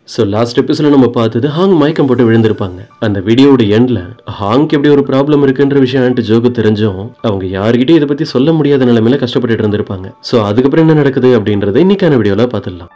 So last எபிசோட நம்ம பார்த்தது ஹாங் மயக்கம் போட்டு விழுந்திருப்பாங்க. அந்த வீடியோட எண்ட்ல ஹாங்க்கு எப்படி ஒரு ப்ராப்ளம் இருக்குன்ற விஷயம் ஜோக்கு தெரிஞ்சும் அவங்க யார்கிட்டயும் இதை பத்தி சொல்ல முடியாத நிலைமையில கஷ்டப்பட்டு இருந்திருப்பாங்க. ஸோ அதுக்கப்புறம் என்ன நடக்குது அப்படின்றத இன்னைக்கான வீடியோல பார்த்துடலாம்.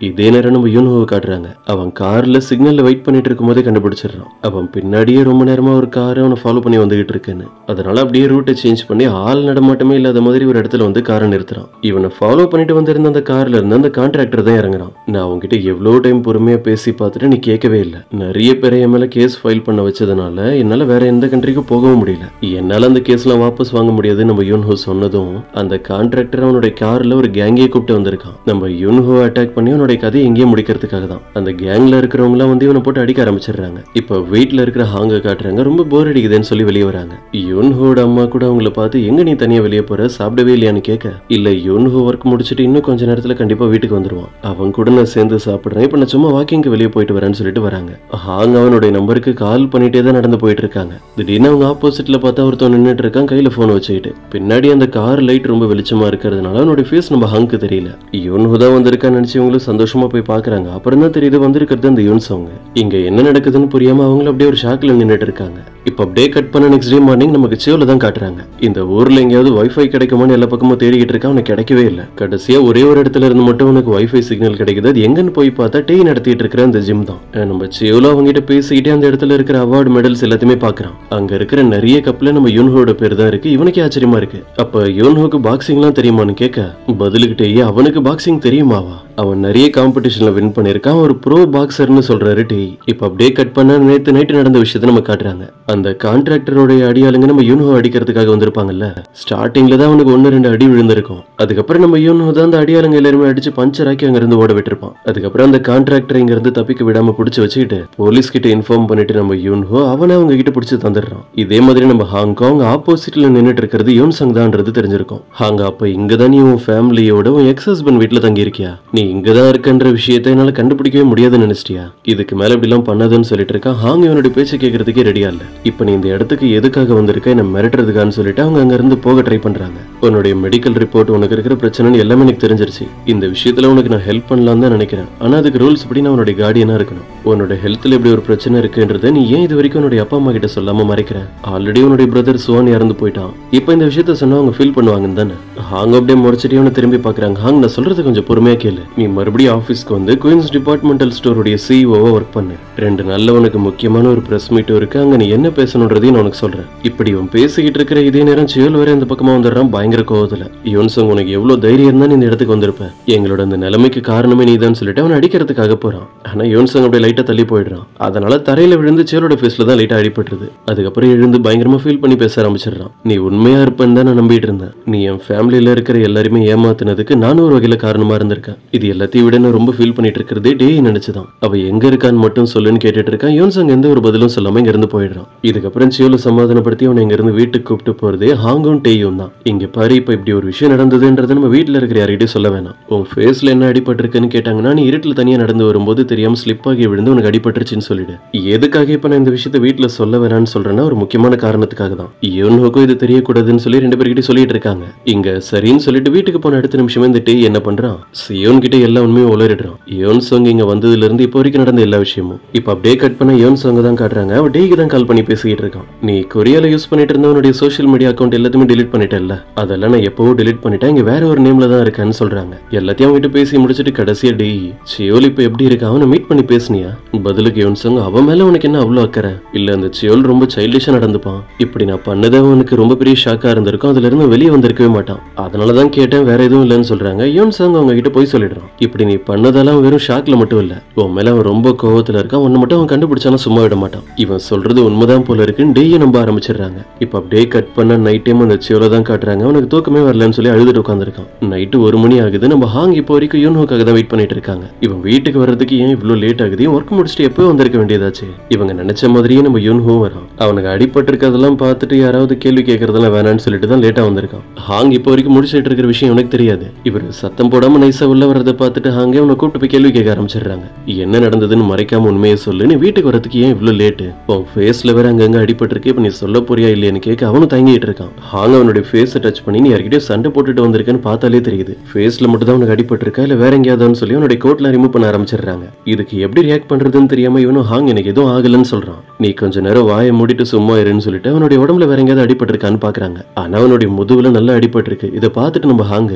இதே நேரம் நம்ம யூன்ஹோவை காட்டுறாங்க. அவன் கார்ல சிக்னல்ல வெயிட் பண்ணிட்டு இருக்கும் போதே கண்டுபிடிச்சிடறான். அவன் பின்னாடியே ரொம்ப நேரமா ஒரு காரை அவனை ஃபாலோ பண்ணி வந்துகிட்டு இருக்குன்னு. அதனால அப்படியே ரூட்டை சேஞ்ச் பண்ணி ஆள் நடமாட்டமே இல்லாத மாதிரி ஒரு இடத்துல வந்து காரை நிறுத்துறான். இவனை ஃபாலோ பண்ணிட்டு வந்திருந்த அந்த கார்ல இருந்து அந்த கான்ட்ராக்டர் தான் இறங்குறான். நான் அவங்ககிட்ட எவ்வளவு டைம் பொறுமையா பேசி பார்த்துட்டு நீ கேட்கவே இல்லை. நிறைய பேரை என் மேல கேஸ் ஃபைல் பண்ண வச்சதுனால என்னால வேற எந்த கண்ட்ரிக்கும் போகவும் முடியல. என்னால அந்த கேஸ்லாம் வாபஸ் வாங்க முடியாது நம்ம யூன்ஹோ சொன்னதும் அந்த கான்ட்ராக்டர் அவனுடைய கார்ல ஒரு கேங்கே கூப்பிட்டு வந்திருக்கான். நம்ம யூன்ஹோ அட்டாக் பண்ணி கதை எங்கேயே முடிக்கிறதுக்காக தான். அந்த கேங்ல இருக்கிறவங்களாம் வந்து இவனை போட்டு அடிக்க ஆரம்பிச்சிடுறாங்க. இப்ப வீட்டுல இருக்கிற ஹாங்க காட்டுறாங்க. ரொம்ப போர் அடிக்குதுன்னு சொல்லி வெளியே வராங்க. யூன்ஹோட அம்மா கூட அவங்கள பார்த்து எங்க நீ தனியா வெளியே போற, சாப்பிடவே இல்லையான்னு கேட்க, இல்ல யூன்ஹோ ஒர்க் முடிச்சுட்டு இன்னும் கொஞ்ச நேரத்துல கண்டிப்பா வீட்டுக்கு வந்துருவான், அவன் கூட நான் சேர்ந்து சாப்பிடுறேன், இப்ப நான் சும்மா வாக்கிங்க்கு வெளியே போயிட்டு வரேன்னு சொல்லிட்டு வராங்க. ஹாங் அவனுடைய நம்பருக்கு கால் பண்ணிட்டே தான் நடந்து போயிட்டு இருக்காங்க. திடீர்னு அவங்க ஆப்போசிட்ல பார்த்தா ஒருத்தன் நின்றுட்டு இருக்கான் கையில போன் வச்சுக்கிட்டு. பின்னாடி அந்த கார் லைட் ரொம்ப வெளிச்சமா இருக்கிறதுனால அவனுடைய ஃபேஸ் நம்ம ஹாங்க்கு தெரியல. யூன்ஹோ தான் வந்திருக்கான்னு நினைச்சு இவங்களும் சந்தோஷமா போய் பாக்குறாங்க. அப்புறம் தான் தெரியுது வந்திருக்கிறது அந்த யூன்சோங். இங்க என்ன நடக்குதுன்னு புரியாம அவங்களும் அப்படியே ஒரு ஷாக்ல நின்றுட்டு இருக்காங்க. இப்ப அப்படியே கட் பண்ண நெக்ஸ்ட் டே மார்னிங் நமக்கு சியோல தான் காட்டுறாங்க. இந்த ஊர்ல எங்கேயாவது வைஃபை கிடைக்குமான்னு எல்லா பக்கமும் தேடிக்கிட்டு இருக்கா. அவனுக்கு கிடைக்கவே இல்லை. கடைசியா ஒரே ஒரு இடத்துல இருந்து மட்டும் உனக்கு வைஃபை சிக்னல் கிடைக்குது. அது எங்கன்னு போய் பார்த்தா டே நடத்திட்டு இருக்கிற அந்த ஜிம் தான். நம்ம சியோல அவங்க கிட்ட பேசிக்கிட்டே அந்த இடத்துல இருக்கிற அவார்டு மெடல்ஸ் எல்லாத்தையுமே பாக்குறான். அங்க இருக்கிற நிறைய கப்ல நம்ம யூன்ஹோட பேர் தான் இருக்கு. இவனுக்கு ஆச்சரியமா இருக்கு. அப்ப யூன்ஹோக்கு பாக்ஸிங்லாம் தெரியுமான்னு கேட்க, பதிலுக்கிட்டே அவனுக்கு பாக்ஸிங் தெரியுமாவா, அவன் நிறைய காம்படிஷன்ல வின் பண்ணிருக்கான், ஒரு ப்ரோ பாக்ஸர்னு சொல்றாரு டே. இப்ப அப்படியே கட் பண்ண நேத்து நைட்டு நடந்த விஷயத்தை நம்ம காட்டுறாங்க. அந்த கான்ட்ராக்டரோட அடியாளுங்க நம்ம யூன்ஹோ அடிக்கிறதுக்காக வந்திருப்பாங்கல்ல. ஸ்டார்டிங்ல தான் அவனுக்கு 1-2 அடி விழுந்திருக்கும். அதுக்கப்புறம் நம்ம யூன்ஹோ தான் அந்த அடியாளுங்க எல்லாருமே அடிச்சு பஞ்சர் ஆக்கி அங்க இருந்து ஓட விட்டுருப்பான். அதுக்கப்புறம் அந்த கான்ட்ராக்டர் இங்க இருந்து தப்பிக்க விடாம புடிச்சு வச்சுக்கிட்டு போலீஸ் கிட்ட இன்ஃபார்ம் பண்ணிட்டு நம்ம யூன்ஹோ அவனை அவங்க கிட்ட புடிச்சு தந்துடுறான். இதே மாதிரி நம்ம ஹாங்காங் ஆப்போசிட்ல நின்னுட்டு இருக்கிறது யூன்சங் தான்ன்றது தெரிஞ்சிருக்கும். ஹாங்க அப்ப இங்கதான் நீ உன் ஃபேமிலியோட உன் எக்ஸ் ஹஸ்பண்ட் வீட்டுல தங்கி இருக்கியா, நீ இங்கதான் இருக்கன்ற விஷயத்தை என்னால கண்டுபிடிக்கவே முடியாதுன்னு நினைச்சிட்டியா, இதுக்கு மேல இப்படி எல்லாம் பண்ணாதுன்னு சொல்லிட்டு இருக்கான். ஹாங் இவனுடைய பேச்சு கேட்கறதுக்கே ரெடியா இல்ல. இப்ப நீ இந்த இடத்துக்கு எதுக்காக வந்திருக்க, என்ன மிரட்டுறதுக்கான்னு சொல்லிட்டு அவங்க அங்க இருந்து போக ட்ரை பண்றாங்க. உன்னுடைய மெடிக்கல் ரிப்போர்ட், உனக்கு இருக்கிற பிரச்சனைன்னு எல்லாமே எனக்கு தெரிஞ்சிருச்சு. இந்த விஷயத்துல உனக்கு நான் ஹெல்ப் பண்ணலாம் தான் நினைக்கிறேன். ஆனா அதுக்கு ரூல்ஸ் படி நான் உன்னுடைய கார்டியனா இருக்கணும். உன்னோட ஹெல்த்ல இப்படி ஒரு பிரச்சனை இருக்குன்றத நீ ஏன் இது வரைக்கும் உன்னுடைய அப்பா அம்மா கிட்ட சொல்லாம மறைக்கிற? ஆல்ரெடி உன்னுடைய பிரதர் சுவான் இறந்து போயிட்டான். இப்ப இந்த விஷயத்த சொன்னா அவங்க ஃபீல் பண்ணுவாங்கன்னு தானே. ஹாங் அப்படியே முடிச்சிட்டு அவனை திரும்பி பாக்குறாங்க. ஹாங், நான் சொல்றது கொஞ்சம் பொறுமையா கேளு. நீ மறுபடியும் ஆபீஸ்க்கு வந்து குயின்ஸ் டிபார்ட்மெண்டல் ஸ்டோருடைய சிஇஓவா ஒர்க் பண்ணு. 2 நாள்ல உனக்கு முக்கியமான ஒரு பிரஸ் மீட் இருக்கு. அங்க நீ என்ன பேசணும்ன்றதையும் நான் உனக்கு சொல்றேன். இப்படி அவன் பேசிக்கிட்டு இருக்கிற இதே நேரம் சியோல் வேற இந்த பக்கமா வந்துடுறான் பயங்கர கோவத்துல. யூன்சங், உனக்கு எவ்வளவு தைரியம் இருந்தா நீ இந்த இடத்துக்கு வந்திருப்ப, எங்களோட அந்த நிலைமைக்கு காரணமே நீதான் சொல்லிட்டு அவன் அடிக்கிறதுக்காக போறான். ஆனா யூன்சங் அப்படியே லைட்டா தள்ளி போயிடுறான். அதனால தரையில விழுந்து சியோலோட ஃபேஸ்ல தான் லைட்டா அடிபட்டுருது. அதுக்கப்புறம் எழுந்து பயங்கரமா ஃபீல் பண்ணி பேச ஆரம்பிச்சிடறான். நீ உண்மையா இருப்பேன்னு தான் நான் நம்பிட்டு இருந்தேன். நீ என் ஃபேமிலியில இருக்கிற எல்லாருமே ஏமாத்தினதுக்கு நானும் ஒரு வகையில காரணமா இருந்திருக்கேன். இது எல்லாத்தையும் விட நான் ரொம்ப ஃபீல் பண்ணிட்டு இருக்கிறதே டே நினைச்சுதான். அவ எங்க இருக்கான்னு மட்டும் சொல்லுன்னு கேட்டுட்டு இருக்கான். யூன்சங் எந்த ஒரு பதிலும் சொல்லாம இங்க இருந்து போயிடுறான். இதுக்கப்புறம் சியோல சமாதானப்படுத்தி அவனை இங்க இருந்து வீட்டுக்கு கூப்பிட்டு போறதே ஹாங்கும் டேயும் தான். இங்க பாரு, இப்ப இப்படி ஒரு விஷயம் நடந்ததுன்றத நம்ம வீட்டுல இருக்கிற யார்கிட்டயும் சொல்ல வேணாம். உன் ஃபேஸ்ல என்ன அடிபட்டிருக்குன்னு கேட்டாங்கன்னா நீ இருட்டுல தனியா நடந்து வரும்போது தெரியாம ஸ்லிப் ஆகி விழுந்து உனக்கு அடிபட்டுருச்சுன்னு சொல்லிடு. எதுக்காக இப்ப நான் இந்த விஷயத்த வீட்டுல சொல்ல வேணான்னு சொல்றேன்னா ஒரு முக்கியமான காரணத்துக்காக தான். யூன்ஹோக்கும் இது தெரியக்கூடாதுன்னு சொல்லி 2 பேர்கிட்ட சொல்லிட்டு இருக்காங்க. இங்க சரின்னு சொல்லிட்டு வீட்டுக்கு போன அடுத்த நிமிஷமே இந்த டே என்ன பண்றான், சியோன் கிட்ட எல்லா உண்மையும் உளறிடுறான். யூன்சங் இங்க வந்ததுல இருந்து இப்போ வரைக்கும் நடந்த எல்லா விஷயமும். இப்ப அப்படியே கட் பண்ண யூன்சங் தான் காட்டுறாங்க. அவ டேக்கு தான் கால் பண்ணி பேசிக்கிட்டு இருக்கான். நீ கொரியால யூஸ் பண்ணிட்டு இருந்த உன்னுடைய சோஷியல் மீடியா அக்கௌண்ட் எல்லாத்தையுமே டிலீட் பண்ணிட்டேன்ல, அதெல்லாம் நான் எப்பவோ டிலீட் பண்ணிட்டேன், இங்க வேற ஒரு நேம்ல தான் இருக்கான்னு சொல்றாங்க. எல்லாத்தையும் அவங்க கிட்ட பேசி முடிச்சிட்டு கடைசியா டே, சியோல் இப்ப எப்படி இருக்கா, அவனை மீட் பண்ணி பேசினியா? பதிலுக்கு யூன்சங், அவன் மேல உனக்கு என்ன அவ்வளவு அக்கறை இல்ல, அந்த சியோல் ரொம்ப சைல்டிஷா நடந்துப்பான், இப்படி நான் பண்ணதை அவனுக்கு ரொம்ப பெரிய ஷாக்கா இருந்திருக்கும், அதுல இருந்து வெளியே வந்திருக்கவே மாட்டான், அதனாலதான் கேட்டேன், வேற எதுவும் இல்லைன்னு சொல்றாங்க. யூன்சங் அவங்க கிட்ட போய் சொல்லிடுறான். இப்படி நீ பண்ணதெல்லாம் வெறும் ஷாக்ல மட்டும் இல்ல, உன் மேல அவன் ரொம்ப கோவத்துல இருக்கான், உன்னை மட்டும் அவன் கண்டுபிடிச்சானா சும்மா விட மாட்டான், இவன் சொல்றது உண்மைதான் போல இருக்குன்னு டேயை நம்ப ஆரம்பிச்சிடுறாங்க. இப்ப அப்படியே கட் பண்ண நைட் டைம் அந்த சியோல தான் காட்டுறாங்க. அவனுக்கு தூக்கமே வரலன்னு சொல்லி அழுதுட்டு உட்காந்துருக்கான். நைட்டு 1 மணி ஆகுது. நம்ம ஹாங் இப்போ வரைக்கும் யூன்ஹோக்காக தான் வெயிட் பண்ணிட்டு இருக்காங்க. இவன் வீட்டுக்கு வர்றதுக்கு ஏன் இவ்வளவு லேட் ஆகுது, ஒர்க் முடிச்சுட்டு எப்போ வந்திருக்க வேண்டியதாச்சு. இவங்க நினைச்ச மாதிரியே நம்ம யூன்ஹோ வரான். அவனுக்கு அடிபட்டு இருக்கிறதெல்லாம் பார்த்துட்டு யாராவது கேள்வி கேட்கறதெல்லாம் வேணான்னு சொல்லிட்டு தான் லேட்டா வந்திருக்கான். ஹாங் இப்போ வரைக்கும் முடிச்சிட்டு இருக்கிற விஷயம் எனக்கு தெரியாது. இவர் சத்தம் போடாம நைஸா உள்ள வரதை பார்த்துட்டு ஹாங்கே அவனை கூப்பிட்டு போய் கேள்வி கேட்க ஆரம்பிச்சிடுறாங்க. என்ன நடந்ததுன்னு மறைக்காம உண்மையை சொல்லு, நீ வீட்டுக்கு வரதுக்கு ஏன் இவ்வளவு லேட்டு, உன் ஃபேஸ்ல வேற வேற அங்கங்க அடிபட்டிருக்கு, இப்ப நீ சொல்ல போறியா இல்லையான்னு கேட்க அவனும் தயங்கிட்டு இருக்கான். ஹாங் அவனுடைய ஃபேஸை டச் பண்ணி, நீ யார்கிட்டயும் சண்டை போட்டுட்டு வந்திருக்கேன்னு பார்த்தாலே தெரியுது, ஃபேஸ்ல மட்டும் தான் உனக்கு அடிபட்டிருக்கா இல்ல வேற எங்கேயாவது சொல்லி அவனுடைய கோட்ல ரிமூவ் பண்ண ஆரம்பிச்சிடுறாங்க. இதுக்கு எப்படி ரியாக்ட் பண்றதுன்னு தெரியாம இவனும் ஹாங் எனக்கு எதுவும் ஆகலன்னு சொல்றான். நீ கொஞ்ச நேரம் வாயை மூடிட்டு சும்மா இருன்னு சொல்லிட்டு அவனுடைய உடம்புல வேற எங்கேயாவது அடிபட்டிருக்கான்னு பாக்குறாங்க. ஆனா அவனுடைய முதுகுல நல்லா அடிபட்டிருக்கு. இதை பார்த்துட்டு நம்ம ஹாங்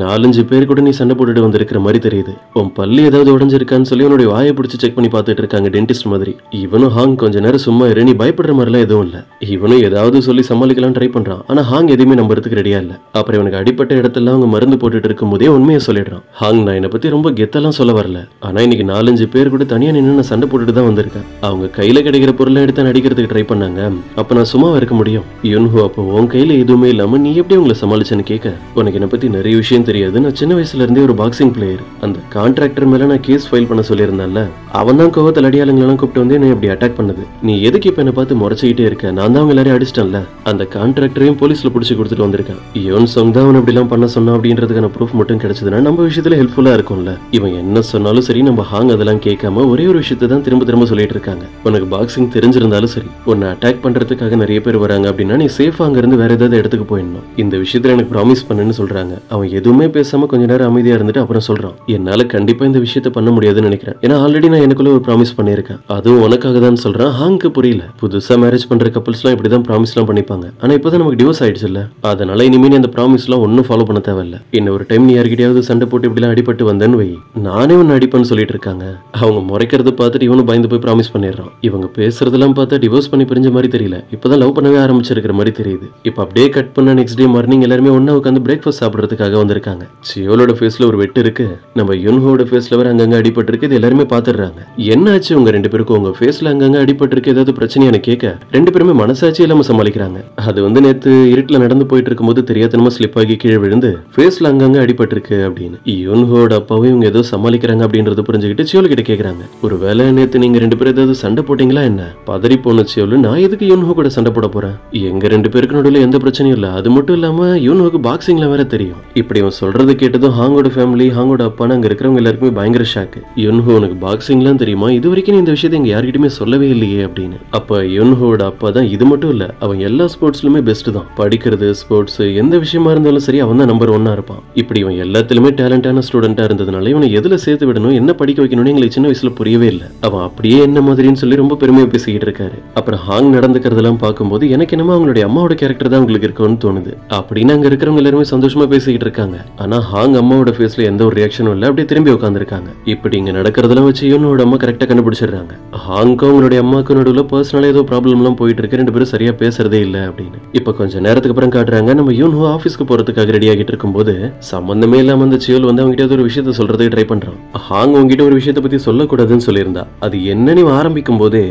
4-5 பேர் கூட நீ சண்டை போட்டுட்டு வந்திருக்கிற மாதிரி தெரியுது, உன் பல்லு ஏதாவது உடஞ்சிருக்கான்னு சொல்லி அவனுடைய வாயை பிடிச்சி செக் பண்ணி பார்த்துட்டு இருக்காங்க டென்டிஸ்ட் மாதிரி. இவனும் ஹாங் கொஞ்ச நேரம் சும்மா இரு, நீ பயப்படுற மாதிரிலாம் எதுவும் இல்ல. இவனும் ஏதாவது சொல்லி சமாளிக்கலாம் ட்ரை பண்றான். ஆனா ஹாங் எதுவுமே நம்புறதுக்கு ரெடியா இல்ல. அப்புறம் இவனுக்கு அடிப்பட்ட இடத்துல அவங்க மருந்து போட்டுட்டு இருக்கும் போதே உண்மையை சொல்லிடுறான். ஹாங், நான் என்னை பத்தி ரொம்ப கெத்தெல்லாம் சொல்ல வரல, ஆனா இன்னைக்கு 4-5 பேர் கூட தனியா நின்று நான் சண்டை போட்டுட்டு தான் வந்திருக்கேன். அவங்க கையில கிடைக்கிற பொருளை எடுத்து நடிக்கிறதுக்கு ட்ரை பண்ணாங்க, அப்ப நான் சும்மா இருக்க முடியும். யுன்ஹோ, அப்போ உன் கையில எதுவுமே இல்லாம நீ எப்படி உங்களை சமாளிச்சேன்னு கேட்க, உனக்கு என்னை பத்தி நிறைய விஷயம் தெரியாது, நான் சின்ன வயசுல இருந்தே ஒரு பாக்ஸிங் பிளேயர். அந்த கான்ட்ராக்டர் மேல நான் கேஸ் ஃபைல் பண்ண சொல்லியிருந்தேன்ல, அவன் தான் கோவத்தில் அடியாளங்களெல்லாம் கூப்பிட்டு வந்து என்னை இப்படி அட்டாக் பண்ணது. நீ எதுக்கு இப்ப என்ன பார்த்து முறைச்சிக்கிட்டே இருக்க? நான் தான் எல்லாரையும் அடிச்சிட்டேன்ல. அந்த கான்ட்ராக்டரையும் போலீஸ்ல புடிச்சு கொடுத்துட்டு வந்திருக்கேன். யோன் சொங் தான் அவன் இப்படி எல்லாம் பண்ண சொன்னா அப்படின்றதுக்கான ப்ரூஃப் மட்டும் கிடைச்சதுன்னா நம்ம விஷயத்துல ஹெல்ப்ஃபுல்லா இருக்கும்ல. இவன் என்ன சொன்னாலும் சரி, நம்ம ஹாங் அதெல்லாம் கேட்காம ஒரே ஒரு விஷயத்தை தான் திரும்ப திரும்ப சொல்லிட்டு இருக்காங்க. உனக்கு பாக்ஸிங் தெரிஞ்சிருந்தாலும் சரி, உன்னை அட்டாக் பண்றதுக்காக நிறைய பேர் வராங்க அப்படின்னா நீ சேஃபா அங்க இருந்து வேற ஏதாவது இடத்துக்கு போயிடணும். இந்த விஷயத்துல எனக்கு ப்ராமிஸ் பண்ணுன்னு சொல்றாங்க. அவன் எதுவுமே பேசாம கொஞ்ச நேரம் அமைதியா இருந்துட்டு அப்புறம் சொல்றான், என்னால கண்டிப்பா இந்த விஷயத்த பண்ண முடியாதுன்னு நினைக்கிறேன். ஏன்னா ஆல்ரெடி நான் எனக்குள்ள ஒரு ப்ராமிஸ் பண்ணியிருக்கேன், அதுவும் உனக்காக தான் சொல்றான். ஹாங்க்கு புரியல. புதுசா மேரேஜ் பண்ற கப்பல்ஸ் எல்லாம் இப்படிதான் ப்ராமிஸ் எல்லாம் பண்ணிப்பாங்க. ஆனா இப்பதான் நமக்கு டிவோர்ஸ் ஆயிடுச்சு இல்ல, அதனால இனிமே அந்த ப்ராமிஸ் எல்லாம் ஒன்னும் ஃபாலோ பண்ண தேவையில்ல. இன்னொரு டைம் நீ யார்கிட்டயாவது சண்டை போட்டு இப்படி எல்லாம் அடிபட்டு வந்தேன்னு வை, நானே ஒன்னு அடிப்பேன்னு சொல்லிட்டு இருக்காங்க. அவங்க முறைக்கிறத பார்த்துட்டு இவனு பயந்து போய் ப்ராமிஸ் பண்ணிடுறான். இவங்க பேசுறதெல்லாம் பார்த்தா டிவோர்ஸ் பண்ணி பிரிஞ்ச மாதிரி தெரியல, இப்பதான் லவ் பண்ணவே ஆரம்பிச்சிருக்கிற மாதிரி தெரியுது. இப்ப அப்படியே கட் பண்ண நெக்ஸ்ட் டே மார்னிங் எல்லாருமே ஒண்ணா உட்காந்து பிரேக்ஃபாஸ்ட் சாப்பிடுறதுக்காக வந்திருக்காங்க. சியோலோட ஃபேஸ்ல ஒரு வெட்டு இருக்கு, நம்ம யுன்ஹோட ஃபேஸ்ல வேற அங்கங்க அடிபட்டு இருக்கு. இது எல்லாருமே பாத்துறாங்க. என்னாச்சு உங்க 2 பேருக்கும்? உங்க ஃபேஸ்ல அங்கங்க அடிபட்டு இருக்கு, ஏதாவது பிரச்சனையான கேட்க 2 பேருமே மனசாட்சி இல்லாம சமாளிக்கிறாங்க. அது வந்து நேத்து இருட்டுல நடந்து போயிட்டு இருக்கும்போது தெரியாதனமா ஸ்லிப் ஆகி கீழே விழுந்து ஃபேஸ்ல அங்கங்க அடிபட்டு இருக்கு அப்படின்னு யுன்ஹோட அப்பாவும் இவங்க ஏதோ சமாளிக்கிறாங்க அப்படின்றத புரிஞ்சுக்கிட்டு சியோல் கிட்ட கேக்குறாங்க, ஒரு வேலை நேத்து நீங்க 2 பேரும் ஏதாவது சண்டை போட்டீங்களா என்ன? பதறி போன சியோல், நான் எதுக்கு யுன்ஹோ கூட சண்டை போட போறேன்? எங்க 2 பேருக்கு நடுவில் எந்த பிரச்சனையும் இல்ல. அது மட்டும் இல்லாம யுன்ஹோக்கு பாக்ஸிங்ல வேற தெரியும். இப்படி அவன் சொல்றது கேட்டதும் ஹாங்கோட ஃபேமிலி, ஹாங்கோட அப்பான்னு அங்க இருக்கிறவங்க எல்லாருக்குமே பயங்கர ஷாக்கு. யுன்ஹோ, உனக்கு பாக்ஸிங்லாம் தெரியுமா? இது வரைக்கும் இந்த விஷயத்தை இங்க யார்கிட்டயுமே சொல்லவே இல்லையே அப்படின்னு. அப்ப யுன்ஹோட அப்பா தான், இது மட்டும் இல்ல, அவன் எல்லா ஸ்போர்ட்ஸ்லுமே பெஸ்ட் தான். படிக்கிறது, ஸ்போர்ட்ஸ், எந்த விஷயமா இருந்தாலும் சரி அவன் தான் நம்பர் 1 இருப்பான். இப்படி இவன் எல்லாத்திலுமே டேலண்டான ஸ்டூடெண்டா இருந்ததுனால இவனை எதுல சேர்த்து விடணும், என்ன படிக்க வைக்கணும்னு எங்களுக்கு சின்ன வயசுல புரியவே இல்லை. அவன் அப்படியே என்ன மாதிரின்னு சொல்லி ரொம்ப பெருமையா பேசிக்கிட்டு இருக்காரு. அப்புறம் ஹாங் நடந்துக்கிறதெல்லாம் பார்க்கும்போது எனக்கு என்னமோ அவங்களுடைய அம்மாவோட கேரக்டர் தான் உங்களுக்கு இருக்கும்னு தோணுது அப்படின்னு அங்க இருக்கிறவங்க எல்லாருமே சந்தோஷமா பேசிக்கிட்டு இருக்காங்க. ஆனா ஹாங் அம்மாவோட ஃபேஸ்ல எந்த ஒரு ரியாக்ஷனும் இல்ல, அப்படியே திரும்பி உட்காந்துருக்காங்க. இப்படி இங்க நடக்கிறதெல்லாம் வச்சு யுன்ஹோட அம்மா கரெக்டா கண்டுபிடிச்சிடுறாங்க. ஹாங்கும் அவங்களுடைய அம்மாவுக்கு நடுவில் பர்சனலா ஏதோ ப்ராப்ளம் எல்லாம் போயிட்டு இருக்கு, 2 பேரும் சரியா பேசுறதே இல்ல அப்படின்னு. இப்ப கொஞ்ச நேரத்துக்கு அப்புறம் காட்டுறாங்க, நம்ம யுன்ஹோ ஆபீஸ்க்கு போறதுக்காக ரெடி ஆகிட்டு இருக்கும்போது சம்பந்தமே இல்லாம அந்த சியோல் வந்து அவங்க கிட்ட ஒரு விஷயத்த சொல்றதுக்கு ட்ரை பண்றான். ஹாங் உங்ககிட்ட ஒரு விஷயத்த பத்தி சொல்லக்கூடாதுன்னு சொல்லியிருந்தா, அது என்னன்னு ஆரம்பிக்கும் போதே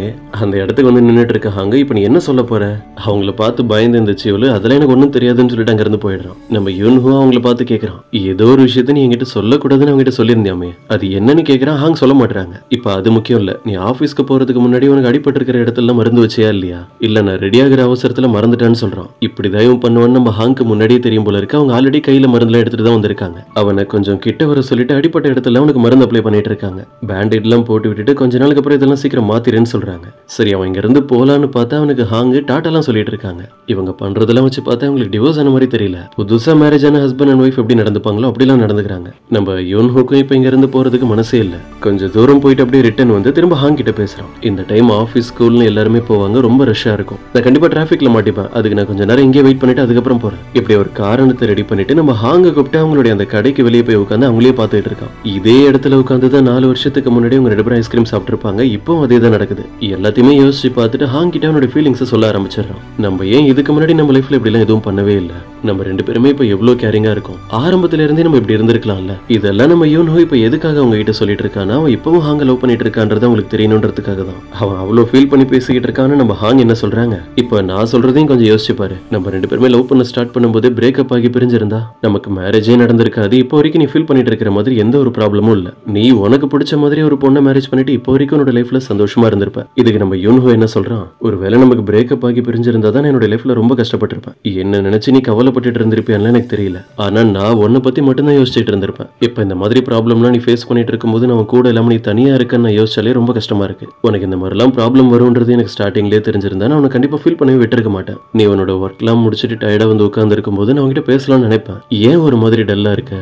அந்த இடத்துக்கு வந்து நின்னுட்டு இருக்க ஹாங், இப்ப நீ என்ன சொல்ல போற? அவங்கள பார்த்து பயந்து இந்த சியோல், அதெல்லாம் எனக்கு ஒன்னும் தெரியாதுன்னு சொல்லிட்டு அங்க இருந்து போயிடுறான். நம்ம யுன்ஹோ அவங்கள பார்த்து கேட்கறான், ஏதோ ஒரு விஷயத்த நீ என்கிட்ட சொல்லக்கூடாதுன்னு அவங்க கிட்ட சொல்லியிருந்தியாமே, அது என்னன்னு கேட்கறான். ஹாங் சொல்ல மாட்டாங்க. இப்ப அது முக்கியம் இல்ல, நீ ஆபீஸ்க்கு போறதுக்கு முன்னாடி உனக்கு அடிபட்டு இருக்கிற இடத்துல மருந்து வச்சியா இல்லையா? இல்ல, நான் ரெடி ஆகிற அவசரத்துல மறந்துட்டான்னு சொல்றான். இப்படிதான் இவன் பண்ணுவான்னு நம்ம ஹாங்க்கு முன்னாடியே தெரியும் போல இருக்கு. அவங்க ஆல்ரெடி கையில மருந்துலாம் எடுத்துட்டு தான் வந்திருக்காங்க. அவனை கொஞ்சம் கிட்ட வர சொல்லிட்டு அடிப்பட்ட இடத்துல அவனுக்கு மருந்து அப்ளை பண்ணிட்டு இருக்காங்க. பேண்டேட் எல்லாம் போட்டு விட்டுட்டு கொஞ்ச நாளுக்கு அப்புறம் இதெல்லாம் சீக்கிரம் மாத்திரேன்னு சொல்றாங்க. சரி, அவன் இங்க இருந்து போலான்னு பார்த்தா அவனுக்கு ஹாங்கு டாட்டாலாம் சொல்லிட்டு இருக்காங்க. இவங்க பண்றதெல்லாம் வச்சு பார்த்தா அவங்களுக்கு டிவோர்ஸ் ஆன மாதிரி தெரியல. புதுசா மேரேஜ் ஆன ஹஸ்பண்ட் அண்ட் ஒய்ஃப் எப்படி நடந்துப்பாங்களோ அப்படிலாம் நடந்துக்கிறாங்க. நம்ம யுன்ஹோக்கும் இப்ப இங்க இருந்து போறதுக்கு மனசே இல்ல. கொஞ்சம் தூரம் போயிட்டு அப்படியே ரிட்டர்ன் வந்து திரும்ப ஹாங் கிட்ட பேசுறான். இந்த டைம் ஆஃபீஸ் ஸ்கூல்னு எல்லாருமே போவாங்க, ரொம்ப ரஷ்ஷா இருக்கும். நான் கண்டிப்பா டிராஃபிக்ல மாட்டிப்பேன், அதுக்கு நான் கொஞ்ச நேரம் இங்கே வெயிட் பண்ணிட்டு அதுக்கப்புறம் போறேன். இப்படி ஒரு காரணத்தை ரெடி பண்ணிட்டு நம்ம ஹாங்க கூப்பிட்டு அவங்களுடைய அந்த கடைக்கு வெளியே போய் உட்காந்து அவங்களே பார்த்துட்டு இருக்கான். இதே இடத்துல உட்காந்துதான் 4 வருஷத்துக்கு முன்னாடி அவங்க 2 பேரும் ஐஸ்கிரீம் சாப்பிட்டு இருப்பாங்க. இப்போ அதே தான் நடக்குது. எல்லாத்தையுமே யோசிச்சு பார்த்துட்டு ஹாங் கிட்ட அவனுடைய ஃபீலிங்ஸை சொல்ல ஆரம்பிச்சிடறான். நம்ம ஏன் இதுக்கு முன்னாடி நம்ம லைஃப்ல இப்படி எல்லாம் எதுவும் பண்ணவே இல்லை? நம்ம 2 பேருமே இப்ப எவ்வளவு கேரிங்கா இருக்கும். ஆரம்பத்துல இருந்தே நம்ம இப்படி இருந்திருக்கலாம்ல. இதெல்லாம் நம்ம யுன்ஹோ இப்ப எதுக்காக அவங்க கிட்ட சொல்லிட்டு இருக்கானா, அவன் இப்பவும் ஹாங்க லவ் பண்ணிட்டு இருக்கான்றது அவங்களுக்கு தெரியணுன்றதுக்காக தான். அவன் அவ்வளவு ஃபீல் பண்ணி பேசிக்கிட்டு இருக்கான்னு நம்ம ஹாங் என்ன சொல்றாங்க, இப்ப நான் சொல்றதையும் கொஞ்சம் யோசிச்சு பாரு. நம்ம 2 பேருமே லவ் பண்ண ஸ்டார்ட் பண்ணும்போது பிரேக்கப் ஆகி பிரிஞ்சிருந்தா நமக்கு மேரேஜே நடந்திருக்காது. இப்போ வரைக்கும் நீ ஃபீல் பண்ணிட்டு இருக்கிற மாதிரி எந்த ஒரு ப்ராப்ளமும் இல்ல. நீ உனக்கு பிடிச்ச மாதிரி ஒரு பொண்ணை மேரேஜ் பண்ணிட்டு இப்போ வரைக்கும் உன்னோட லைஃப்ல சந்தோஷமா இருந்திருப்ப. இதுக்கு நம்ம யுன்ஹோ என்ன சொல்றான், ஒருவேளை நமக்கு பிரேக்கப் ஆகி பிரிஞ்சிருந்தா தான் என்னோட லைஃப்ல ரொம்ப கஷ்டப்பட்டிருப்பேன். என்ன நினைச்சு நீ கவலை கவலைப்பட்டுட்டு இருந்திருப்பேன்னு எனக்கு தெரியல. ஆனா நான் உன்னை பத்தி மட்டும்தான் யோசிச்சுட்டு இருந்திருப்பேன். இப்ப இந்த மாதிரி ப்ராப்ளம்லாம் நீ ஃபேஸ் பண்ணிட்டு இருக்கும்போது நான் கூட இல்லாம நீ தனியா இருக்கன்னு நான் யோசிச்சாலே ரொம்ப கஷ்டமா இருக்கு. உனக்கு இந்த மாதிரிலாம் ப்ராப்ளம் வரும்ன்றது எனக்கு ஸ்டார்டிங்லேயே தெரிஞ்சிருந்தா நான் உன்னை கண்டிப்பா ஃபீல் பண்ணவே விட்டுருக்க மாட்டேன். நீ உன்னோட ஒர்க்லாம் முடிச்சுட்டு டயர்டா வந்து உட்கார்ந்து இருக்கும்போது நான் உங்ககிட்ட பேசலாம்னு நினைப்பேன். ஏன் ஒரு மாதிரி டல்லா இருக்க,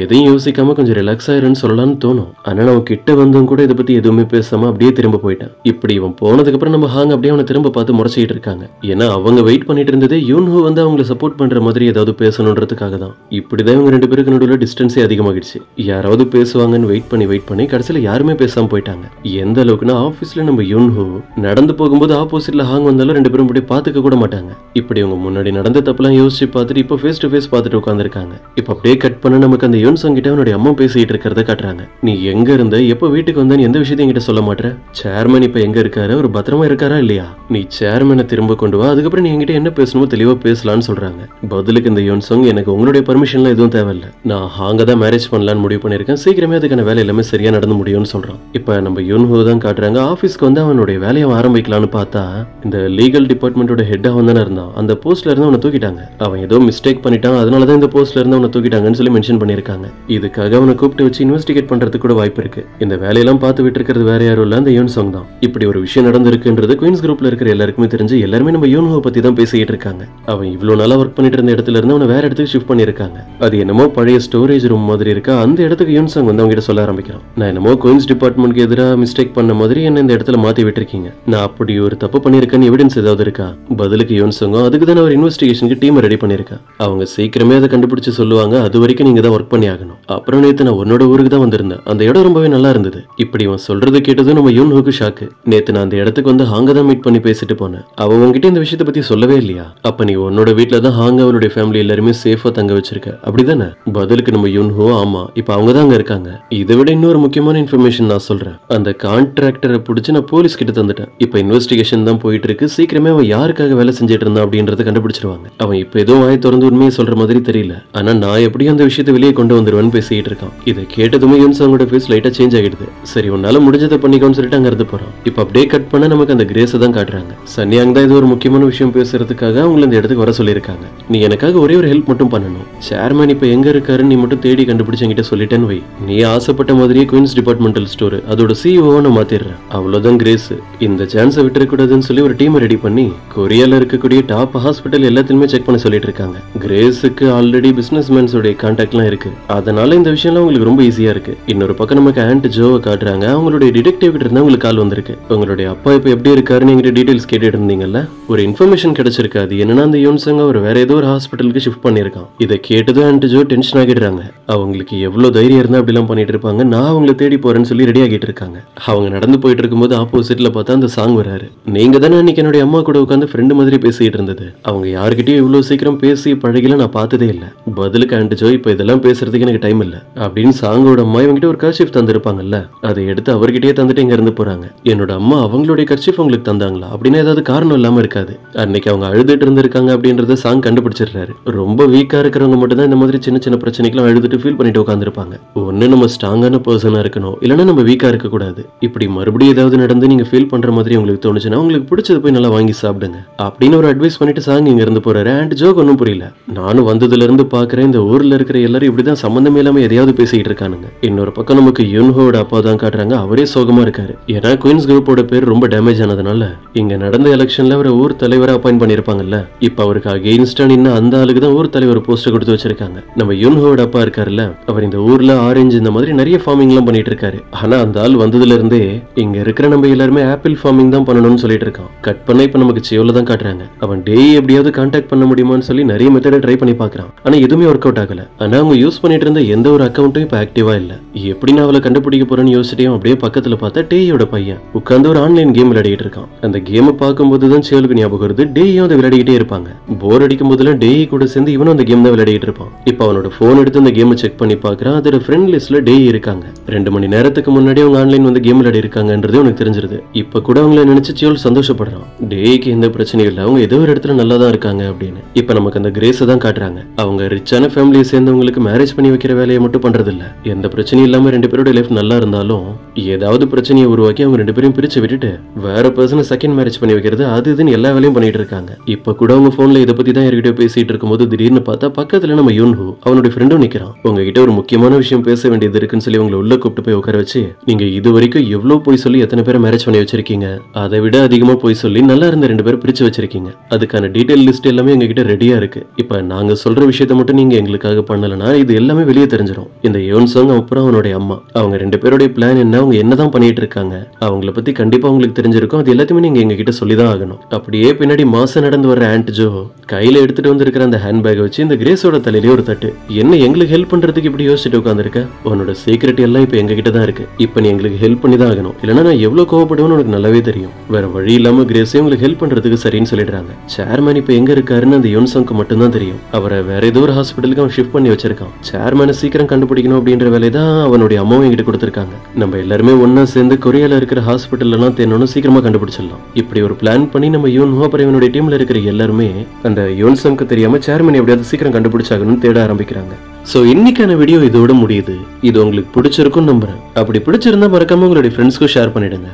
எதையும் யோசிக்காம கொஞ்சம் ரிலாக்ஸ் ஆயிருன்னு சொல்லலாம்னு தோணும். ஆனா நான் கிட்ட வந்தும் கூட இதை பத்தி எதுவுமே பேசாம அப்படியே திரும்ப போயிட்டேன். இப்படி இவன் போனதுக்கு அப்புறம் நம்ம ஹாங் அப்படியே அவனை திரும்ப பார்த்து முறைச்சிட்டு இருக்காங்க. ஏன்னா அவங்க வெயிட் பண்ணிட்டு இருந்ததே யூன்ஹோ வந்து அவங்களை சப்போர்ட் பண்ற மாதிரி ஏதாவது பேசணுன்றதுக்காக தான். இப்படிதான் இவங்க ரெண்டு பேருக்கு நடுவில் டிஸ்டன்ஸே அதிகமாகிடுச்சு. யாராவது பேசுவாங்கன்னு வெயிட் பண்ணி கடைசியில் யாருமே பேசாம போயிட்டாங்க. எந்த அளவுக்குன்னா ஆபீஸ்ல நம்ம யூன்ஹோ நடந்து போகும்போது ஆப்போசிட்ல ஹாங் வந்தாலும் ரெண்டு பேரும் இப்படி பார்த்துக்க கூட மாட்டாங்க. இப்படி அவங்க முன்னாடி நடந்த தப்பெல்லாம் யோசிச்சு பார்த்துட்டு இப்போ ஃபேஸ் டு ஃபேஸ் பார்த்துட்டு உட்காந்துருக்காங்க. இப்போ அப்படியே கட் பண்ண நமக்கு அந்த யூன்சங் கிட்ட அவனுடைய அம்மா பேசிட்டு இருக்கிறத காட்டுறாங்க. நீ எங்க இருந்த, எப்போ வீட்டுக்கு வந்தேன்னு எந்த விஷயத்தையும் என்கிட்ட சொல்ல மாட்டேன். சேர்மன் இப்ப எங்க இருக்காரு, ஒரு பத்திரமா இருக்காரா இல்லையா, நீ சேர்மனை திரும்ப கொண்டு வா, அதுக்கப்புறம் நீ என்கிட்ட என்ன பேசணுமோ தெளிவா பேசலாம்னு சொல்றாங்க. பதிலுக்கு இந்த யூன்சங் எனக்கு உங்களுடைய பர்மிஷன்லாம் எதுவும் தேவையில்ல, நான் ஹாங்க தான் மேரேஜ் பண்ணலான்னு முடிவு பண்ணிருக்கேன், சீக்கிரமே அதுக்கான வேலை எல்லாமே சரியா நடந்து முடியும்னு சொல்றான். இப்ப நம்ம யூன்ஹோ தான் காட்டுறாங்க. ஆபீஸ்க்கு வந்து அவனுடைய வேலையை ஆரம்பிக்கலான்னு பார்த்தா இந்த லீகல் டிபார்ட்மெண்டோட ஹெட் அவன் தானே இருந்தான். அந்த போஸ்ட்ல இருந்து அவனை தூக்கிட்டாங்க. அவன் ஏதோ மிஸ்டேக் பண்ணிட்டான், அதனாலதான் இந்த போஸ்ட்ல இருந்து அவனை தூக்கிட்டாங்கன்னு சொல்லி மென்ஷன் பண்ணிருக்காங்க. இதுக்காக அவனை கூப்பிட்டு வச்சு இன்வெஸ்டிகேட் பண்றதுக்கு கூட வாய்ப்பு இருக்கு. இந்த வேலையெல்லாம் பார்த்து விட்டு இருக்கிறது வேற யாரும் இல்ல, அந்த யூன்சங் தான். இப்படி ஒரு விஷயம் நடந்திருக்குன்றது குயின்ஸ் குரூப்ல இருக்கிற எல்லாருக்குமே தெரிஞ்சு எல்லாருமே நம்ம யூன்ஹோ பத்தி தான் பேசிட்டு இருக்காங்க. அவன் இவ்வளவு நாளா ஒர்க் பண்ணிட்டு இருந்த இடத்துல இருந்து அவனை வேற இடத்துக்கு ஷிஃப்ட் பண்ணிருக்காங்க. அது என்னமோ பழைய ஸ்டோரேஜ் ரூம் மாதிரி இருக்கா. அந்த இடத்துக்கு யூன்சங் வந்து அவங்க கிட்ட சொல்ல ஆரம்பிக்கிறான். நான் என்னமோ குயின்ஸ் டிபார்ட்மெண்ட்க்கு எதிராக மிஸ்டேக் பண்ண மாதிரி என்ன இந்த இடத்துல மாத்தி விட்டுருக்கீங்க, நான் அப்படி ஒரு தப்பு பண்ணிருக்கேன்னு எவிடன்ஸ் ஏதாவது இருக்கா. பதிலுக்கு யூன்சங்கும் அதுக்கு தான் ஒரு இன்வெஸ்டிகேஷனுக்கு டீம் ரெடி பண்ணிருக்கா. அவங்க சீக்கிரமே அதை கண்டுபிடிச்சு சொல்லுவாங்க. அது வரைக்கும் நீங்க தான் ஒர்க் பண்ணி ஆகணும். அப்புறம் நேத்து நான் உன்னோட ஊருக்கு தான் வந்திருந்தேன், அந்த இடம் ரொம்பவே நல்லா இருந்தது. இப்படி அவன் சொல்றது கேட்டதும் நம்ம யூன்ஹோக்கு ஷாக்கு. நேத்து நான் அந்த இடத்துக்கு வந்து ஹாங்க தான் மீட் பண்ணி பேசிட்டு போனேன். அவ உங்ககிட்ட இந்த விஷயத்தை பத்தி சொல்லவே இல்லையா? அப்ப நீ உன்னோட வீட்டுல தான் ஹாங்க அவளுடைய ஃபேமிலி எல்லாருமே சேஃபா தங்க வச்சிருக்க, அப்படிதானே? பதிலுக்கு நம்ம யூன்ஹோ ஆமா, இப்ப அவங்க தான் அங்க இருக்காங்க. இதை விட இன்னொரு முக்கியமான இன்ஃபர்மேஷன் நான் சொல்றேன். அந்த கான்ட்ராக்டரை பிடிச்சு நான் போலீஸ் கிட்ட தந்துட்டேன். இப்ப இன்வெஸ்டிகேஷன் தான் போயிட்டு இருக்கு. சீக்கிரமே அவன் யாருக்காக வேலை செஞ்சுட்டு இருந்தான் அப்படின்றத கண்டுபிடிச்சிருவாங்க. அவன் இப்ப ஏதோ வாய் திறந்து உண்மையை சொல்ற மாதிரி தெரியல, ஆனா நான் எப்படியும் அந்த விஷயத்தை வெளியே கொண்டு வந்துருவேன்னு பேசிட்டு இருக்கான். இதை கேட்டதுமே யூன்சங்கோட ஃபேஸ் லைட்டா சேஞ்ச் ஆகிடுது. சரி உன்னால முடிஞ்சதை பண்ணிக்கோன்னு சொல்லிட்டு அங்க இருந்து போறான். இப்ப அப்படியே கட் பண்ண நமக்கு அந்த கிரேஸை தான் காட்டுறாங்க. சன்யாங் தான் இது ஒரு முக்கியமான விஷயம் பேசுறதுக்காக அவங்களை இந்த இடத்துக்கு வர சொல்லியிருக்காங்க. நீ எனக்காக ஒரே ஒரு ஹெல்ப் மட்டும் பண்ணணும். சேர்மன் இப்ப எங்க இருக்காருன்னு நீ மட்டும் தேடி கண்டுபிடிச்சு என்கிட்ட சொல்லிட்டேன்னு வை. நீ ஆசைப்பட்ட மாதிரியே குயின்ஸ் டிபார்ட்மெண்டல் ஸ்டோர் அதோட சிஇஓ நான் மாத்திடுறேன். அவ்வளவுதான் கிரேஸ். இந்த சான்ஸை விட்டுறக்கூடாதுன்னு சொல்லி ஒரு டீமை ரெடி பண்ணி கொரியால இருக்கக்கூடிய டாப் ஹாஸ்பிட்டல் எல்லாத்தையுமே செக் பண்ண சொல்லிட்டு இருக்காங்க. கிரேஸுக்கு ஆல்ரெடி பிசினஸ் மேன்ஸோட கான்டாக்ட்லாம் இருக்கு, அதனால இந்த விஷயம்லாம் உங்களுக்கு ரொம்ப ஈஸியா இருக்கு. இன்னொரு பக்கம் நமக்கு ஆண்ட் ஜோவை காட்டுறாங்க. அவங்களுடைய டிடெக்டிவ் கிட்ட இருந்தா உங்களுக்கு கால் வந்திருக்கு. உங்களுடைய அப்பா இப்ப எப்படி இருக்காருன்னு எங்கிட்ட டீடைல்ஸ் கேட்டுட்டு இருந்தீங்கல்ல, ஒரு இன்ஃபர்மேஷன் கிடைச்சிருக்கு. அது என்னன்னா அந்த யூன்சங்க ஒரு வேற ஏதோ ஒரு ஹாஸ்பிட்டலுக்கு ஷிஃப்ட் பண்ணிருக்கான். இதை கேட்டதும் ஆண்ட் ஜோ டென்ஷன் ஆகிடுறாங்க. அவங்களுக்கு எவ்வளவு தைரியம் இருந்தா அப்படிலாம் பண்ணிட்டு இருப்பாங்க. நான் அவங்களை தேடி போறேன்னு சொல்லி ரெடி ஆகிட்டு இருக்காங்க. அவங்க நடந்து போயிட்டு இருக்கும்போது ஆப்போசிட்ல பார்த்தா அந்த சாங் வராரு. நீங்க தானே அன்னைக்கு என்னுடைய அம்மா கூட உட்காந்து ஃப்ரெண்டு மாதிரி பேசிட்டு இருந்தது. அவங்க யாருக்கிட்டயும் இவ்வளவு சீக்கிரம் பேசி பழகில நான் பார்த்ததே இல்ல. பதிலுக்கு ஆண்ட் ஜோ இப்ப இதெல்லாம் பேசுறதுக்கு எனக்கு டைம் இல்ல அப்படின்னு சாங்கோட அம்மா இவங்கிட்ட ஒரு கர்ஷிப் தந்திருப்பாங்கல்ல, அதை எடுத்து அவர்கிட்டயே தந்துட்டு இங்க இருந்து போறாங்க. என்னோட அம்மா அவங்களுடைய கர்ஷிப் உங்களுக்கு தந்தாங்களா அப்படின்னு ஏதாவது காரணம் இல்லாம இருக்காது. அன்னைக்கு அவங்க அழுதுட்டு இருந்திருக்காங்க அப்படின்றத சாங் கண்டுபிடிச்சிடுறாரு. ரொம்ப வீக்கா இருக்கிறவங்க மட்டும் தான் இந்த மாதிரி சின்ன சின்ன பிரச்சனைகளும் அழுதுட்டு ஃபீல் பண்ணிட்டு உட்காந்துருப்பாங்க. ஒண்ணு நம்ம ஸ்ட்ராங்கான பர்சனா இருக்கணும், இல்லைன்னா நம்ம வீக்கா இருக்க கூடாது. இப்படி மறுபடியும் ஏதாவது நடந்து நீங்க ஃபீல் பண்ற மாதிரி உங்களுக்கு தோணுச்சுன்னா உங்களுக்கு பிடிச்சது போய் நல்லா வாங்கி சாப்பிடுங்க அப்படின்னு ஒரு அட்வைஸ் பண்ணிட்டு சாங் இங்க இருந்து போறாரு. அண்ட் ஜோக் ஒன்னும் புரியல. நானும் வந்ததுல இருந்து பாக்குறேன் இந்த ஊர்ல இருக்கிற எல்லாரும் இப்படிதான் சம்பந்தமே இல்லாம எதையாவது பேசிட்டு இருக்கானுங்க. இன்னொரு பக்கம் நமக்கு யூன்ஹோட அப்பா தான் காட்டுறாங்க. அவரே சோகமா இருக்காரு. ஏன்னா குயின்ஸ் குரூப்போட பேர் ரொம்ப டேமேஜ் ஆனதுனால இங்க நடந்த எலெக்ஷன்ல அவர் ஊர் தலைவரை அப்பாயிண்ட் பண்ணிருப்பாங்கல்ல, இப்ப அவருக்கு அகெயின்ஸ்டா நின்னு அந்த ஆளுக்கு தான் ஊர் தலைவர் போஸ்ட் கொடுத்து வச்சிருக்காங்க. நம்ம யூன்ஹோட அப்பா இருக்காருல்ல, அவர் இந்த ஊர்ல ஆரஞ்சு இந்த மாதிரி நிறைய ஃபார்மிங் எல்லாம் பண்ணிட்டு இருக்காரு. ஆனா அந்த ஆள் வந்ததுல இருந்தே இங்க இருக்கிற நம்ம எல்லாருமே ஆப்பிள் ஃபார்மிங் தான் பண்ணணும்னு சொல்லிட்டு இருக்கான். கட் பண்ண இப்ப நமக்கு சியோல தான் காட்டுறாங்க. அவன் டேய் எப்படியாவது கான்டாக்ட் பண்ண முடியுமான்னு சொல்லி நிறைய மெத்தட ட்ரை பண்ணி பாக்குறான். ஆனா எதுவுமே ஒர்க் அவுட் ஆகல. ஆனா அவங்க யூஸ் பண்ணிட்டு இருந்த எந்த ஒரு அக்கௌண்ட்டும் இப்ப ஆக்டிவா இல்ல. எப்படி நான் அவளை கண்டுபிடிக்க போறேன்னு யோசிச்சிட்டே அப்படியே பக்கத்துல பார்த்தா டேயோட பையன் உட்கார்ந்து ஒரு ஆன்லைன் கேம் விளையாடிட்டு இருக்கான். அந்த கேமை பார்க்கும்போதுதான் சியோலுக்கு ஞாபகம் வருது. டேயும் அதை விளையாடிக்கிட்டே இருப்பாங்க. போர் அடிக்கும் போதெல்லாம் டேய் கூட சேர்ந்து இவனும் அந்த கேம் தான் விளையாடிட்டு இருப்பான். இப்ப அவனோட போன் எடுத்து அந்த கேமை செக் பண்ணி பாக்குறான். அதோட ஃப்ரெண்ட் லிஸ்ட்ல டேய் இருக்காங்க. 2 மணி நேரத்துக்கு முன்னாடி அவங்க ஆன்லைன் வந்து கேம் விளையாடி இருக்காங்கன்றது உனக்கு தெரிஞ்சிருது. இப்ப கூட அவங்களை நினைச்சு சியோல் சந்தோஷப்படுறான். டேய்க்கு எந்த பிரச்சனையும் இல்ல, அவங்க ஏதோ ஒரு இடத்துல நல்லா தான் இருக்காங்க அப்படின்னு. இப்ப நமக்கு அந்த கிரேஸை தான் காட்டுறாங்க. அவங்க ரிச்சான ஃபேமிலியை சேர்ந்தவங்களுக்கு மேரேஜ் பண்ணி வைக்கிற வேலையை மட்டும் பண்றது இல்ல. எந்த பிரச்சனையும் இல்லாம 2 பேரோட லைஃப் நல்லா இருந்தாலும் ஏதாவது பிரச்சனையை உருவாக்கி அவங்க 2 பேரையும் பிரிச்சு விட்டுட்டு வேற பர்சனை செகண்ட் மேரேஜ் பண்ணி வைக்கிறது அது இதுன்னு எல்லா வேலையும் பண்ணிட்டு இருக்காங்க. இப்ப கூட அவங்க போன்ல இதை பத்தி தான் யார்கிட்டயோ பேசிட்டு பேசிட்டு இருக்கும்போது திடீர்னு பார்த்தா பக்கத்துல நம்ம யூன்ஹூ அவனுடைய ஃப்ரெண்டும் நிக்கிறான். உங்ககிட்ட ஒரு முக்கியமான விஷயம் பேச வேண்டியது இருக்குன்னு சொல்லி உங்களை உள்ள கூப்பிட்டு போய் உட்கார வச்சு, நீங்க இது வரைக்கும் எவ்வளவு போய் சொல்லி எத்தனை பேரை மேரேஜ் பண்ணி வச்சிருக்கீங்க, அதை விட அதிகமா போய் சொல்லி நல்லா இருந்த 2 பேரை பிரிச்சு வச்சிருக்கீங்க, அதுக்கான டீடைல் லிஸ்ட் எல்லாமே எங்ககிட்ட ரெடியா இருக்கு. இப்ப நாங்க சொல்ற விஷயத்த மட்டும் நீங்க எங்களுக்காக பண்ணலனா இது எல்லாமே வெளியே தெரிஞ்சிடும். இந்த யோன்சங் அப்புறம் அவனுடைய அம்மா அவங்க 2 பேருடைய பிளான் என்ன, அவங்க என்னதான் பண்ணிட்டு இருக்காங்க, அவங்கள பத்தி கண்டிப்பா உங்களுக்கு தெரிஞ்சிருக்கும். அது எல்லாத்தையுமே நீங்க எங்ககிட்ட சொல்லிதான் ஆகணும். அப்படியே பின்னாடி மாசம் நடந்து வர்ற ஆண்ட் ஜோ கையில எடுத்துட்டு வந்திருக்கிற அந்த ஹேண்ட் பேக் வச்சு இந்த கிரேஸோட தலையிலே ஒரு தட்டு, என்ன எங்களுக்கு ஹெல்ப் பண்றதுக்கு இப்படி யோசிச்சுட்டு உட்காந்துருக்க, உன்னோட சீக்ரெட் எல்லாம் இப்ப எங்க கிட்ட தான் இருக்கு, இப்ப நீ எங்களுக்கு ஹெல்ப் பண்ணி தான் ஆகணும், இல்லைன்னா நான் எவ்வளவு கோவப்படுவேன்னு உனக்கு நல்லாவே தெரியும். வேற வழி இல்லாம கிரேஸே உங்களுக்கு ஹெல்ப் பண்றதுக்கு சரின்னு சொல்லிடுறாங்க. சேர்மேன் இப்ப எங்க இருக்காருன்னு அந்த யோன்சங்க்கு மட்டும் தான் தெரியும். அவரை வேற ஏதோ ஒரு ஹாஸ்பிட்டலுக்கு அவன் ஷிஃப்ட் பண்ணி வச்சிருக்கான். சேர்மேனை சீக்கிரம் கண்டுபிடிக்கணும் அப்படின்ற வேலையை தான் அவனுடைய அம்மாவும் எங்கிட்ட கொடுத்திருக்காங்க. நம்ம எல்லாருமே ஒன்னா சேர்ந்து கொரியால இருக்கிற ஹாஸ்பிட்டல் எல்லாம் தேனோன்னு சீக்கிரமா கண்டுபிடிச்சிடலாம். இப்படி ஒரு பிளான் பண்ணி நம்ம யூன்ஹூ அப்புறம் இவனுடைய டீம்ல இருக்கிற எல்லாருமே அந்த யோன்சங்க்கு தெரியாம சேர்மன் எப்படியாவது சீக்கிரம் கண்டுபிடிச்சாகணும்னு தேட ஆரம்பிக்கிறாங்க. சோ இன்னைக்கான வீடியோ இதோட முடியுது. இது உங்களுக்கு பிடிச்சிருக்கும் நம்புறேன். அப்படி பிடிச்சிருந்தா மறக்காம உங்களுடைய ஃப்ரெண்ட்ஸ்க்கு ஷேர் பண்ணிடுங்க.